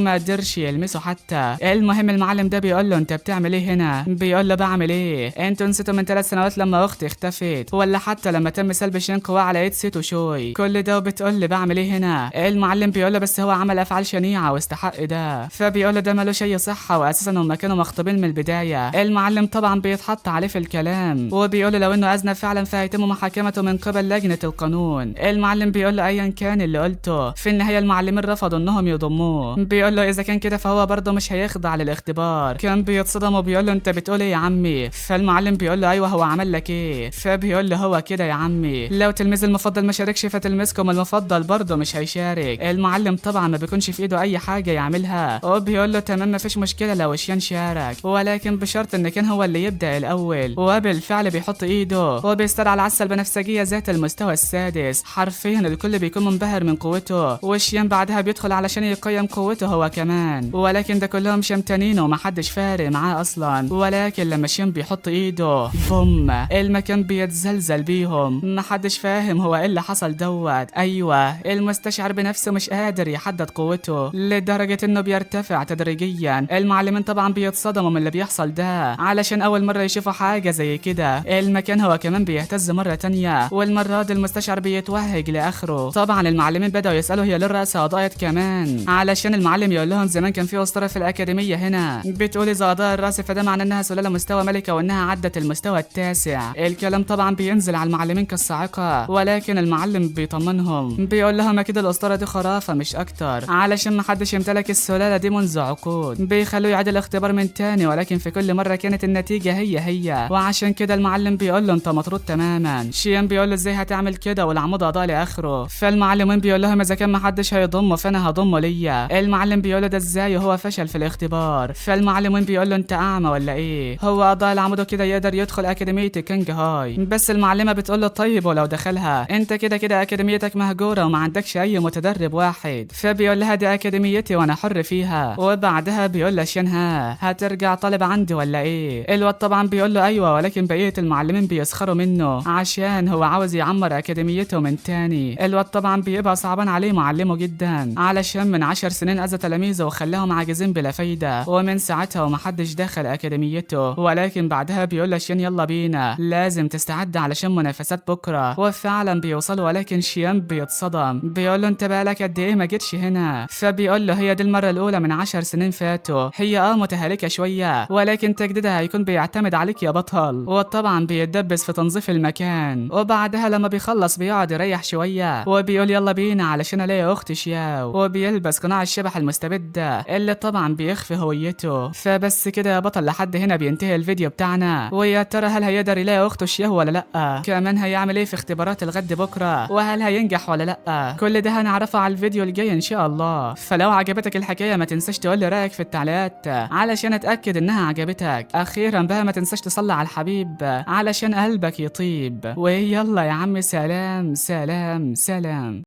ما قدرش يلمسه حتى. المهم المعلم ده بيقول له انت بتعمل ايه هنا؟ بيقول له بعمل ايه؟ انتوا نسيتوا من 3 سنوات لما اختي اختفت، ولا حتى لما تم سلب شين قواه على ايد سيتو شوي، كل ده وبتقول لي بعمل ايه هنا؟ المعلم بيقول له بس هو عمل افعال شنيعه واستحق ده. فبيقول له ده ملوش اي صحه، واساسا هم كانوا مخطوبين من البدايه. المعلم طبعا بيتحط عليه في الكلام، وبيقول له لو انه اذنب فعلا فهيتم محاكمته من قبل لجنه القانون. المعلم بيقول له ايا كان اللي قلته، في النهايه المعلمين رفضوا انهم يضموه. بيقول له اذا كان كده فهو برضه مش هيخضع للاختبار. كان بيتصدم وبيقول له انت بتقول ايه يا عمي؟ فالمعلم بيقول له ايوه هو عمل لك ايه؟ فبيقول له هو كده يا عمي، لو تلميذ المفضل ما شاركش فتلميذكم المفضل برضه مش هيشارك. المعلم طبعا ما بيكونش في ايده اي حاجه يعملها، وبيقول له تمام ما فيش مشكله لو شيان شارك، ولكن بشرط ان كان هو اللي يبدا الاول. وبالفعل بيحط ايده وبيستدعى العسل البنفسجيه ذات المستوى السادس، حرفيا الكل بيكون منبهر من قوته، وشيان بعدها بيدخل علشان يقيم قوته هو كمان، ولكن ده كلهم شمتانين ومحدش فارق معاه اصلا. ولكن لما شيان بيحط ايده بوم المكان بيتزلزل بيهم، محدش محدش فاهم هو ايه اللي حصل دوت. ايوه المستشعر بنفسه مش قادر يحدد قوته لدرجة انه بيرتفع تدريجيا. المعلمين طبعا بيتصدموا من اللي بيحصل ده علشان اول مرة يشوفوا حاجة زي كده. المكان هو كمان بيهتز مرة تانية، والمرة دي المستشعر بيتوهج لاخره. طبعا المعلمين بدأوا يسألوا هي ليه الرئاسة ضاعت كمان، علشان المعلم يقول لهم زمان كان في اسطورة في الأكاديمية هنا بتقول إذا ضاع الرأس فده معناه إنها سلالة مستوى ملكة وإنها عدت المستوى التاسع. الكلام طبعا بينزل على المعلمين كالصاعقة، ولكن المعلم بيطمنهم بيقول لهم أكيد الأسطورة دي خرافة مش أكتر، علشان محدش يمتلك السلالة دي منذ عقود. بيخلوه يعيد الاختبار من تاني، ولكن في كل مرة كانت النتيجة هي، وعشان كده المعلم بيقول له أنت مطرود تماما. شيان بيقول له إزاي هتعمل كده والعمود ضاع لآخره. فالمعلمين بيقول لهم إذا كان محدش هيضمه فأنا هضمه ليا. المعلم بيقول له ده إزاي وهو فشل في الاختبار. فالمعلمين بيقول له انت اعمى ولا ايه، هو قضاء العمود كده يقدر يدخل اكاديميه كينج هاي. بس المعلمه بتقول له طيب ولو دخلها انت كده اكاديميتك مهجوره وما عندكش اي متدرب واحد. فبيقول لها دي اكاديميتي وانا حر فيها. وبعدها بيقول له شنها هترجع طالب عندي ولا ايه. الواد طبعا بيقول له ايوه، ولكن بقيه المعلمين بيسخروا منه عشان هو عاوز يعمر اكاديميته من تاني. الواد طبعا بيبقى صعبان عليه معلمه جدا، علشان من 10 سنين اذى تلاميذه وخلاهم عاجزين بلا فايده، ومن ساعتها ومحدش دخل اكاديميته. ولكن بعدها بيقول له شيان يلا بينا لازم تستعد علشان منافسات بكره. وفعلا بيوصلوا، ولكن شيان بيتصدم بيقول له انت بقالك قد ايه ما جيتش هنا. فبيقول له هي دي المره الاولى من 10 سنين فاتوا، هي متهالكه شويه ولكن تجديدها هيكون بيعتمد عليك يا بطل. وطبعا بيتدبس في تنظيف المكان، وبعدها لما بيخلص بيقعد يريح شويه وبيقول يلا بينا علشان الاقي اختي شياو. وبيلبس قناع الشبح المستبد اللي طبعا بيخفي هويته. فبس كده يا بطل لحد هنا بينتهي الفيديو بتاعنا. ويا ترى هل هيقدر يلاقي اخته شياو ولا لا؟ كمان هيعمل ايه في اختبارات الغد بكره؟ وهل هينجح ولا لا؟ كل ده هنعرفه على الفيديو الجاي ان شاء الله. فلو عجبتك الحكايه ما تنساش تقول لي رايك في التعليقات علشان اتاكد انها عجبتك. اخيرا بقى ما تنساش تصلي على الحبيب علشان قلبك يطيب. ويلا يا عم سلام سلام سلام.